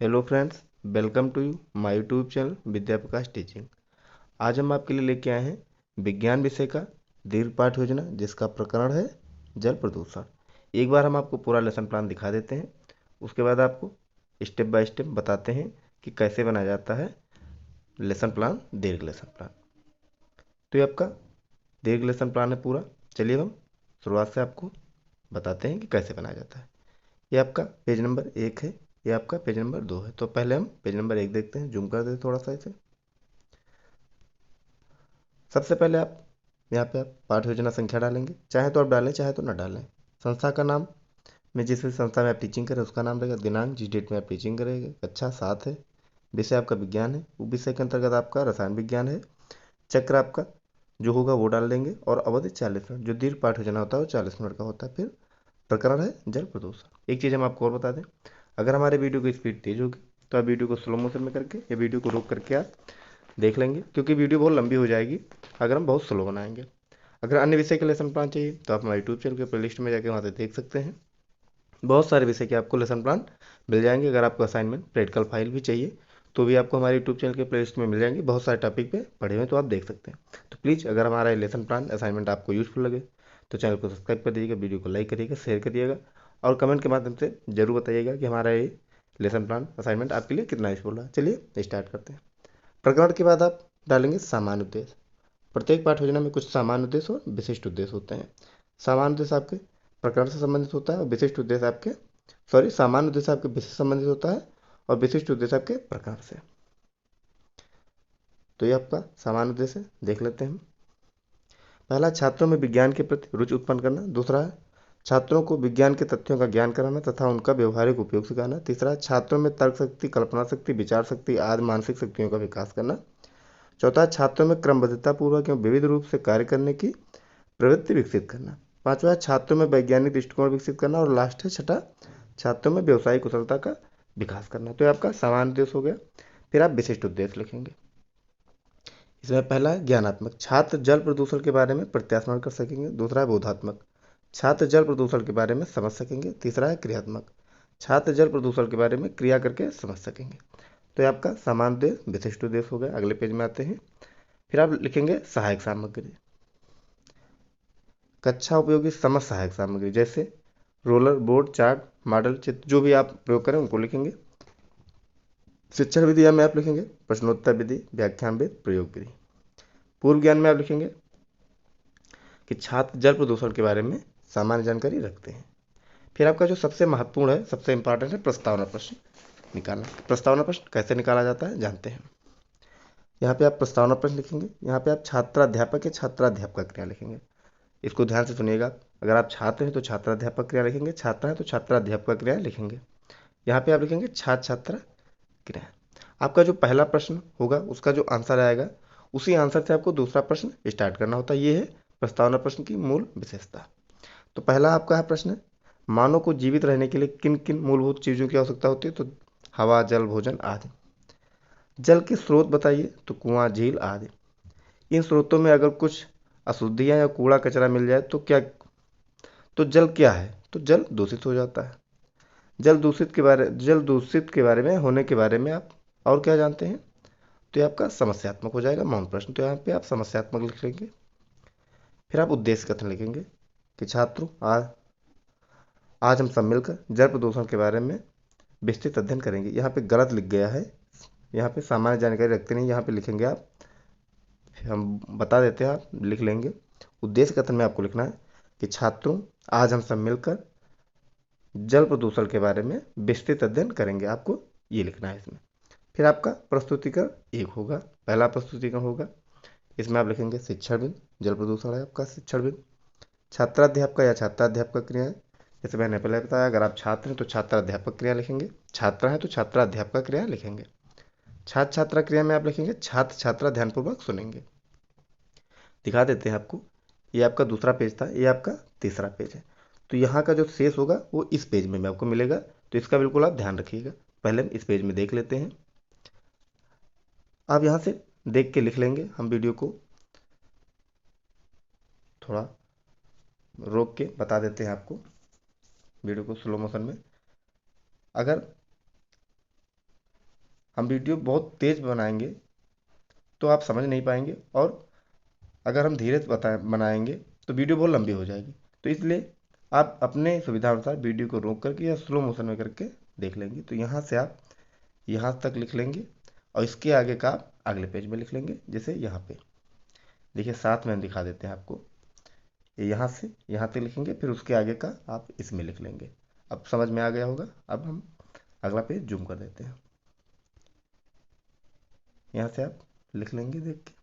Hello friends, welcome to you my YouTube channel Vidya Prakash teaching. आज हम आपके लिए लेके आए हैं विज्ञान विषय का दीर्घ पाठ योजना, जिसका प्रकरण है जल प्रदूषण। एक बार हम आपको पूरा लेसन प्लान दिखा देते हैं, उसके बाद आपको स्टेप बाय स्टेप बताते हैं कि कैसे बनाया जाता है लेसन प्लान, दीर्घ लेसन प्लान। तो ये आपका दीर्घ लेसन प्लान है पूरा। चलिए हम शुरुआत से आपको बताते हैं कि कैसे बनाया जाता है। ये आपका पेज नंबर 1 है, ये आपका पेज नंबर 2 है। तो पहले हम पेज नंबर 1 देखते हैं, जूम कर देते हैं थोड़ा सा इसे। सबसे पहले आप यहाँ पे आप पाठ योजना संख्या डालेंगे, चाहे तो आप डालें चाहे तो ना डालें। संस्था का नाम में जिस भी संस्था में आप टीचिंग करें उसका नाम रहेगा। दिनांक जिस डेट में आप टीचिंग करेंगे, कक्षा 7 है। विषय आपका विज्ञान है, वो विषय के अंतर्गत आपका रसायन विज्ञान है। चक्र आपका जो होगा वो डाल देंगे, और अवधि 40 मिनट। जो दीर्घ पाठ योजना होता है वो 40 मिनट का होता है। फिर प्रकरण है जल प्रदूषण। एक चीज़ हम आपको और बता दें, अगर हमारे वीडियो की स्पीड तेज होगी तो आप वीडियो को स्लो मोशन में करके या वीडियो को रोक करके आप देख लेंगे, क्योंकि वीडियो बहुत लंबी हो जाएगी अगर हम बहुत स्लो बनाएंगे। अगर अन्य विषय के लेसन प्लान चाहिए तो आप हमारे यूट्यूब चैनल के प्लेलिस्ट में जाकर वहाँ से देख सकते हैं। बहुत सारे विषय के आपको लेसन प्लान मिल जाएंगे। अगर आपको असाइनमेंट प्रैक्टिकल फाइल भी चाहिए तो भी आपको हमारे यूट्यूब चैनल के प्लेलिस्ट में मिल जाएंगे। बहुत सारे टॉपिक पे पढ़े हुए तो आप देख सकते हैं। तो प्लीज़, अगर हमारा लेसन प्लान असाइनमेंट आपको यूजफुल लगे तो चैनल को सब्सक्राइब कर दीजिएगा, वीडियो को लाइक करिएगा, शेयर करिएगा, और कमेंट के माध्यम से जरूर बताइएगा कि हमारा ये लेसन प्लान असाइनमेंट आपके लिए कितना यूजफुल रहा। चलिए स्टार्ट करते हैं। प्रकरण के बाद आप डालेंगे सामान्य उद्देश्य। प्रत्येक पाठ योजना में कुछ सामान्य उद्देश्य और विशिष्ट उद्देश्य होते हैं। सामान्य उद्देश्य आपके प्रकरण से संबंधित होता है, और विशिष्ट उद्देश्य आपके सामान्य उद्देश्य आपके विषय से संबंधित होता है, और विशिष्ट उद्देश्य आपके प्रकरण से। तो ये आपका सामान्य उद्देश्य है, देख लेते हैं हम। पहला, छात्रों में विज्ञान के प्रति रुचि उत्पन्न करना। दूसरा है छात्रों को विज्ञान के तथ्यों का ज्ञान कराना तथा उनका व्यवहारिक उपयोग सिखाना। तीसरा, छात्रों में तर्क शक्ति, कल्पना शक्ति, विचार शक्ति आदि मानसिक शक्तियों का विकास करना। चौथा, छात्रों में क्रमबद्धता पूर्वक एवं विविध रूप से कार्य करने की प्रवृत्ति विकसित करना। पांचवा, छात्रों में वैज्ञानिक दृष्टिकोण विकसित करना। और लास्ट है छठा, छात्रों में व्यवसायिक कुशलता का विकास करना। तो ये आपका सामान्य उद्देश्य हो गया। फिर आप विशिष्ट उद्देश्य लिखेंगे। इसमें पहला है ज्ञानात्मक, छात्र जल प्रदूषण के बारे में प्रत्यास्मरण कर सकेंगे। दूसरा है बोधात्मक, छात्र जल प्रदूषण के बारे में समझ सकेंगे। तीसरा है क्रियात्मक, छात्र जल प्रदूषण के बारे में क्रिया करके समझ सकेंगे। तो ये आपका सामान्य उद्देश्य विशिष्ट उद्देश्य हो गया। अगले पेज में आते हैं। फिर आप लिखेंगे सहायक सामग्री। कक्षा उपयोगी समझ सहायक सामग्री, जैसे रोलर, बोर्ड, चार्ट, मॉडल, चित्र, जो भी आप प्रयोग करें उनको लिखेंगे। शिक्षण विधि में आप लिखेंगे प्रश्नोत्तर विधि, व्याख्यान विधि, प्रयोग विधि। पूर्व ज्ञान में आप लिखेंगे कि छात्र जल प्रदूषण के बारे में सामान्य जानकारी रखते हैं। फिर आपका जो सबसे महत्वपूर्ण है, सबसे इंपॉर्टेंट है, प्रस्तावना प्रश्न निकालना। प्रस्तावना प्रश्न कैसे निकाला जाता है जानते हैं। यहाँ पे आप प्रस्तावना प्रश्न लिखेंगे। यहाँ पे आप छात्राध्यापक या छात्राध्यापक का क्रिया लिखेंगे। इसको ध्यान से सुनिएगा। अगर आप छात्र हैं तो छात्राध्यापक क्रिया लिखेंगे, छात्रा है तो छात्राध्यापक क्रिया लिखेंगे। यहाँ पे आप लिखेंगे छात्र छात्रा क्रिया। आपका जो पहला प्रश्न होगा उसका जो आंसर आएगा, उसी आंसर से आपको दूसरा प्रश्न स्टार्ट करना होता है। ये है प्रस्तावना प्रश्न की मूल विशेषता। तो पहला आपका है प्रश्न, मानव को जीवित रहने के लिए किन किन मूलभूत चीज़ों की आवश्यकता होती है? तो हवा, जल, भोजन आदि। जल के स्रोत बताइए? तो कुआं, झील आदि। इन स्रोतों में अगर कुछ अशुद्धियां या कूड़ा कचरा मिल जाए तो तो जल क्या है? तो जल दूषित हो जाता है। जल दूषित के बारे में होने के बारे में आप और क्या जानते हैं? तो ये आपका समस्यात्मक हो जाएगा, मौन प्रश्न। तो यहाँ पे आप समस्यात्मक लिख लेंगे। फिर आप उद्देश्य कथन लिखेंगे कि छात्रों, आज हम सब मिलकर जल प्रदूषण के बारे में विस्तृत अध्ययन करेंगे। यहाँ पे गलत लिख गया है, यहाँ पे सामान्य जानकारी रखते नहीं, यहाँ पे लिखेंगे आप, हम बता देते हैं, आप लिख लेंगे। उद्देश्य कथन में आपको लिखना है कि छात्रों, आज हम सब मिलकर जल प्रदूषण के बारे में विस्तृत अध्ययन करेंगे। आपको ये लिखना है इसमें। फिर आपका प्रस्तुतिकरण एक होगा, पहला प्रस्तुतिकरण होगा। इसमें आप लिखेंगे शिक्षणविद, जल प्रदूषण है आपका शिक्षणविद। छात्राध्यापक या छात्राध्यापक क्रिया है, जैसे मैंने पहले बताया, अगर आप छात्र हैं तो छात्राध्यापक क्रिया लिखेंगे, छात्रा है तो छात्राध्यापक क्रिया लिखेंगे। छात्र छात्रा क्रिया में आप लिखेंगे छात्र छात्रा ध्यानपूर्वक सुनेंगे। दिखा देते हैं आपको। ये आपका दूसरा पेज था, ये आपका तीसरा पेज है। तो यहाँ का जो शेष होगा वो इस पेज में आपको मिलेगा, तो इसका बिल्कुल आप ध्यान रखिएगा। पहले हम इस पेज में देख लेते हैं। आप यहाँ से देख के लिख लेंगे। हम वीडियो को थोड़ा रोक के बता देते हैं आपको, वीडियो को स्लो मोशन में। अगर हम वीडियो बहुत तेज़ बनाएंगे तो आप समझ नहीं पाएंगे, और अगर हम धीरे बनाएंगे तो वीडियो बहुत लंबी हो जाएगी। तो इसलिए आप अपने सुविधा अनुसार वीडियो को रोक करके या स्लो मोशन में करके देख लेंगे। तो यहाँ से आप यहाँ तक लिख लेंगे और इसके आगे का आप अगले पेज में लिख लेंगे। जैसे यहाँ पे देखिए, साथ में हम दिखा देते हैं आपको। ये यहाँ से यहाँ तक लिखेंगे, फिर उसके आगे का आप इसमें लिख लेंगे। अब समझ में आ गया होगा। अब हम अगला पेज जूम कर देते हैं। यहाँ से आप लिख लेंगे देख के।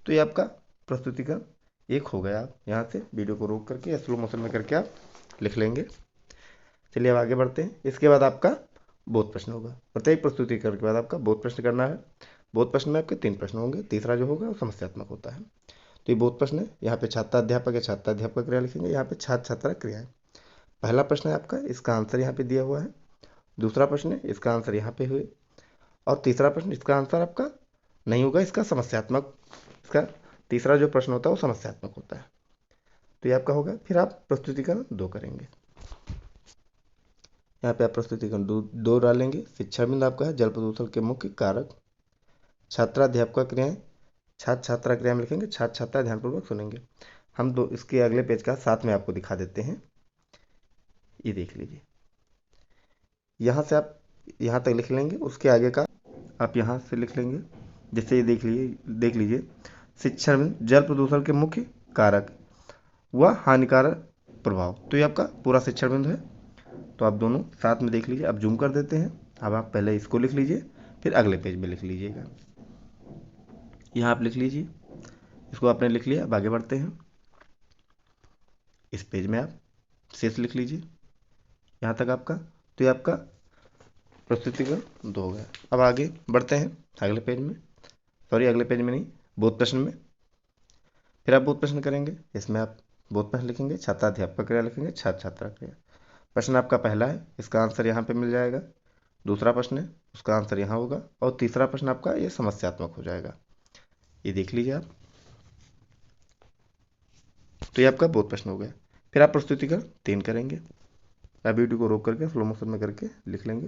तो ये आपका प्रस्तुतिकरण एक हो गया। आप यहाँ से वीडियो को रोक करके या स्लो मोशन में करके आप लिख लेंगे। चलिए अब आगे बढ़ते हैं। इसके बाद आपका बोध प्रश्न होगा। प्रत्येक प्रस्तुतिकरण के बाद आपका बोध प्रश्न करना है। बोध प्रश्न में आपके 3 प्रश्न होंगे, तीसरा जो होगा वो समस्यात्मक होता है। तो ये बोध प्रश्न है। यहाँ पे छात्राध्यापक या छात्राध्यापक क्रिया लिखेंगे, यहाँ पे छात्र छात्रा क्रिया है। पहला प्रश्न है आपका, इसका आंसर यहाँ पे दिया हुआ है। दूसरा प्रश्न है, इसका आंसर यहाँ पे हुए। और तीसरा प्रश्न, इसका आंसर आपका नहीं होगा, इसका समस्यात्मक, इसका तीसरा जो प्रश्न होता है वो समस्यात्मक होता है। तो ये आपका होगा। फिर आप प्रस्तुतिकरण 2 करेंगे। यहाँ पे आप प्रस्तुतिकरण 2 डालेंगे। शिक्षा बिंदु आपका है जल प्रदूषण के मुख्य कारक। छात्राध्यापक क्रियाएं, छात्र छात्रा क्रिया में लिखेंगे, छात्र छात्रा ध्यानपूर्वक सुनेंगे। हम दो इसके अगले पेज का साथ में आपको दिखा देते हैं। ये देख लीजिए, यहाँ से आप यहाँ तक लिख लेंगे, उसके आगे का आप यहाँ से लिख लेंगे। जैसे ये देख लीजिए, शिक्षा में जल प्रदूषण के मुख्य कारक व हानिकारक प्रभाव। तो ये आपका पूरा शिक्षण बिंदु है। तो आप दोनों साथ में देख लीजिए। अब जूम कर देते हैं। अब आप पहले इसको लिख लीजिए, फिर अगले पेज में लिख लीजिएगा। यहाँ आप लिख लीजिए, इसको आपने लिख लिया। अब आगे बढ़ते हैं। इस पेज में आप शेष लिख लीजिए यहाँ तक आपका। तो ये आपका प्रस्तुतिकरण 2 हो गया। अब आगे बढ़ते हैं अगले पेज में, सॉरी अगले पेज में नहीं, बोध प्रश्न में। फिर आप बोध प्रश्न करेंगे। इसमें आप बोध प्रश्न लिखेंगे, छात्राध्यापक क्रिया लिखेंगे, छात्र छात्रा क्रिया। प्रश्न आपका पहला है, इसका आंसर यहाँ पे मिल जाएगा। दूसरा प्रश्न है, उसका आंसर यहाँ होगा। और तीसरा प्रश्न आपका ये समस्यात्मक हो जाएगा। ये देख लीजिए आप। तो ये आपका बोध प्रश्न हो गया। फिर आप प्रस्तुतिकरण 3 करेंगे। आप वीडियो को रोक करके स्लो मोशन में करके लिख लेंगे।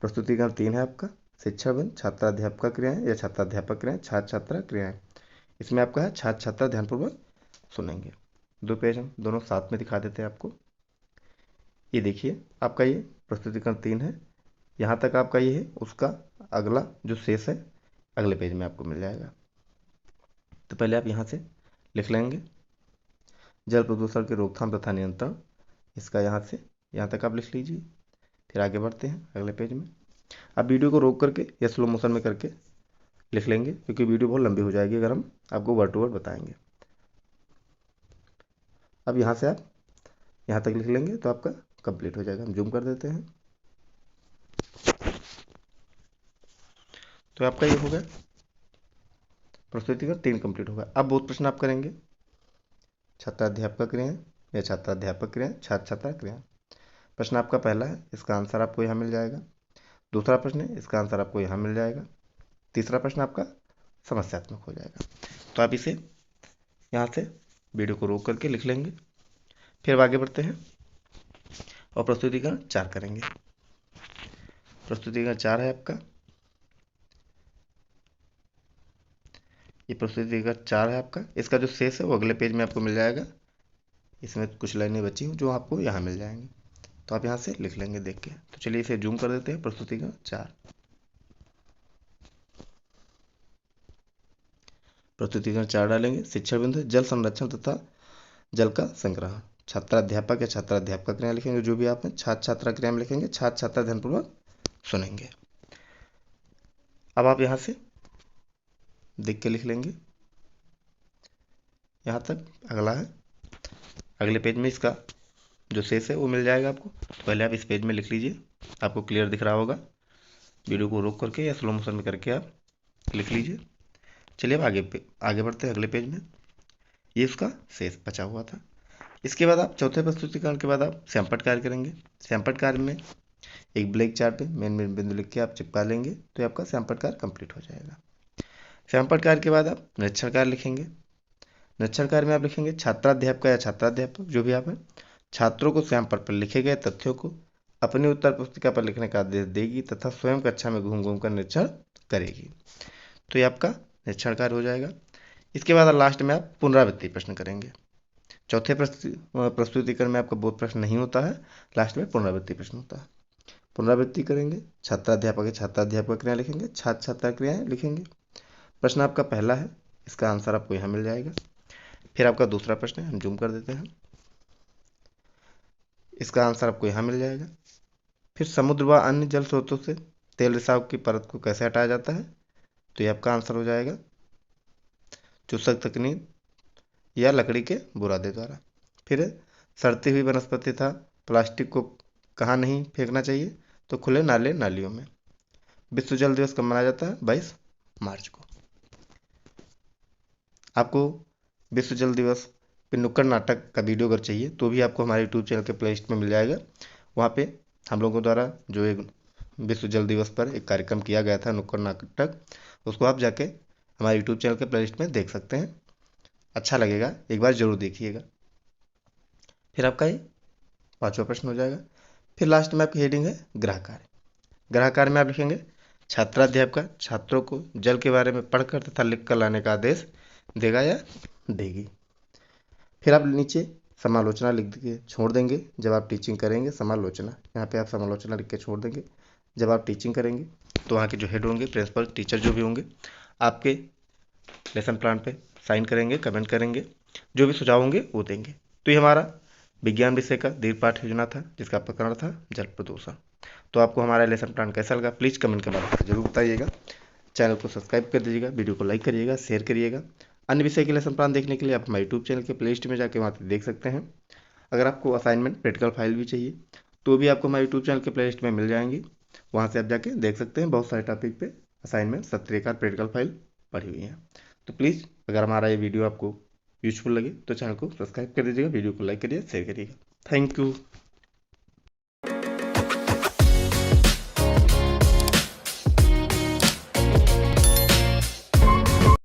प्रस्तुतिकरण 3 है आपका, शिक्षा बिंदु छात्राध्यापक क्रियाएं या छात्राध्यापक क्रियाएं, छात्र छात्रा क्रियाएं। इसमें आपका है छात्र छात्रा ध्यानपूर्वक सुनेंगे। 2 पेज हम दोनों साथ में दिखा देते हैं आपको। ये देखिए, आपका ये प्रस्तुतिकरण 3 है। यहाँ तक आपका ये है। उसका अगला जो शेष है अगले पेज में आपको मिल जाएगा। तो पहले आप यहाँ से लिख लेंगे, जल प्रदूषण की रोकथाम तथा नियंत्रण। इसका यहाँ से यहाँ तक आप लिख लीजिए। फिर आगे बढ़ते हैं अगले पेज में। आप वीडियो को रोक करके या स्लो मोशन में करके लिख लेंगे, क्योंकि वीडियो बहुत लंबी हो जाएगी अगर हम आपको वर्ड टू वर्ड बताएंगे। अब यहाँ से आप यहाँ तक लिख लेंगे तो आपका कंप्लीट हो जाएगा। हम जूम कर देते हैं। तो आपका ये हो गया, प्रस्तुतिकरण 3 कंप्लीट होगा। अब बहुत प्रश्न आप करेंगे, छात्राध्यापक क्रियाएं या छात्राध्यापक क्रियाएं, छात्र छात्रा क्रियाएं। प्रश्न आपका पहला है, इसका आंसर आपको यहाँ मिल जाएगा। दूसरा प्रश्न है, इसका आंसर आपको यहाँ मिल जाएगा। तीसरा प्रश्न आपका समस्यात्मक हो जाएगा। तो आप इसे यहाँ से वीडियो को रोक करके लिख लेंगे। फिर आगे बढ़ते हैं और प्रस्तुतिकरण 4 करेंगे। प्रस्तुतिकरण 4 है आपका, ये प्रस्तुतिकरण 4 है आपका। इसका जो शेष है वो अगले पेज में आपको मिल जाएगा। इसमें कुछ लाइनें बची हुई जो आपको यहाँ मिल जाएंगी। तो आप यहाँ से लिख लेंगे देख के। तो चलिए इसे जूम कर देते हैं। प्रस्तुतिकरण 4, प्रस्तुतिकरण 4 डालेंगे। शिक्षा बिंदु जल संरक्षण तथा जल का संग्रह। छात्राध्यापक या छात्राध्यापक क्रिया लिखेंगे, जो भी आप हैं। छात्र छात्रा क्रिया में लिखेंगे, छात्र छात्रा ध्यानपूर्वक सुनेंगे। अब आप यहाँ से देख के लिख लेंगे। यहाँ तक अगला है, अगले पेज में इसका जो शेष है वो मिल जाएगा आपको। तो पहले आप इस पेज में लिख लीजिए, आपको क्लियर दिख रहा होगा। वीडियो को रोक करके या स्लो मोशन में करके आप लिख लीजिए। चलिए अब आगे बढ़ते हैं अगले पेज में। ये उसका शेष बचा हुआ था। इसके बाद आप चौथे प्रस्तुतिकरण के बाद आप सैंपट कार्य करेंगे। सैंपट कार्य में एक ब्लैक चार्ट पे मेन मेन बिंदु लिख के आप चिपका लेंगे, तो आपका सैंपट कार्य कंप्लीट हो जाएगा। सैंपट कार्य के बाद आप निरीक्षण कार्य लिखेंगे। निरीक्षण कार्य में आप लिखेंगे, छात्राध्यापक या छात्राध्यापक जो भी आप हैं, छात्रों को सैंपल पर लिखे गए तथ्यों को अपनी उत्तर पुस्तिका पर लिखने का आदेश देगी तथा स्वयं कक्षा में घूम घूम कर निरीक्षण करेगी। तो ये आपका निरीक्षण कार्य हो जाएगा। इसके बाद लास्ट में आप पुनरावृत्ति प्रश्न करेंगे। चौथे प्रस्तुतिकरण में आपका बोध प्रश्न नहीं होता है, लास्ट में पुनरावृत्ति प्रश्न होता है। पुनरावृत्ति करेंगे, छात्राध्यापक छात्राध्यापक क्रिया लिखेंगे, छात्र छात्रा क्रियाएं लिखेंगे। प्रश्न आपका पहला है, इसका आंसर आपको यहाँ मिल जाएगा। फिर आपका दूसरा प्रश्न है, हम जूम कर देते हैं, इसका आंसर आपको यहाँ मिल जाएगा। फिर समुद्र व अन्य जल स्रोतों से तेल रिसाव की परत को कैसे हटाया जाता है, तो ये आपका आंसर हो जाएगा चूसक तकनीक या लकड़ी के बुरादे द्वारा। फिर सड़ती हुई वनस्पति था प्लास्टिक को कहाँ नहीं फेंकना चाहिए, तो खुले नाले नालियों में। विश्व जल दिवस कब मनाया जाता है, 22 मार्च को। आपको विश्व जल दिवस पे नुक्कड़ नाटक का वीडियो अगर चाहिए तो भी आपको हमारे यूट्यूब चैनल के प्लेलिस्ट में मिल जाएगा। वहाँ पे हम लोगों द्वारा जो एक विश्व जल दिवस पर एक कार्यक्रम किया गया था नुक्कड़ नाटक, उसको आप जाके हमारे यूट्यूब चैनल के प्लेलिस्ट में देख सकते हैं, अच्छा लगेगा, एक बार जरूर देखिएगा। फिर आपका ये 5वां प्रश्न हो जाएगा। फिर लास्ट में आपकी हेडिंग है गृह कार्य। गृह कार्य में आप लिखेंगे छात्राध्यापक छात्रों को जल के बारे में पढ़कर तथा लिख कर लाने का आदेश देगा या देगी। फिर आप नीचे समालोचना लिख के छोड़ देंगे जब आप टीचिंग करेंगे। समालोचना, यहाँ पे आप समालोचना लिख के छोड़ देंगे। जब आप टीचिंग करेंगे तो वहाँ के जो हेड होंगे, प्रिंसिपल टीचर जो भी होंगे, आपके लेसन प्लान पे साइन करेंगे, कमेंट करेंगे, जो भी सुझाव होंगे वो देंगे। तो ये हमारा विज्ञान विषय का दीर्घ पाठ योजना था जिसका प्रकरण था जल प्रदूषण। तो आपको हमारा लेसन प्लान कैसा लगा प्लीज़ कमेंट के माध्यम से जरूर बताइएगा। चैनल को सब्सक्राइब कर दीजिएगा, वीडियो को लाइक करिएगा, शेयर करिएगा। अन्य विषय के लेसन प्लान देखने के लिए आप हमारे यूट्यूब चैनल के प्लेलिस्ट में जाके वहाँ पे देख सकते हैं। अगर आपको असाइनमेंट प्रैक्टिकल फाइल भी चाहिए तो भी आपको हमारे यूट्यूब चैनल के प्लेलिस्ट में मिल जाएंगी, वहाँ से आप जाके देख सकते हैं। बहुत सारे टॉपिक पे असाइनमेंट सत्रेकार प्रैक्टिकल फाइल पड़ी हुई है। तो प्लीज़ अगर हमारा ये वीडियो आपको यूजफुल लगे तो चैनल को सब्सक्राइब कर दीजिएगा, वीडियो को लाइक करिए, शेयर करिएगा। Thank you.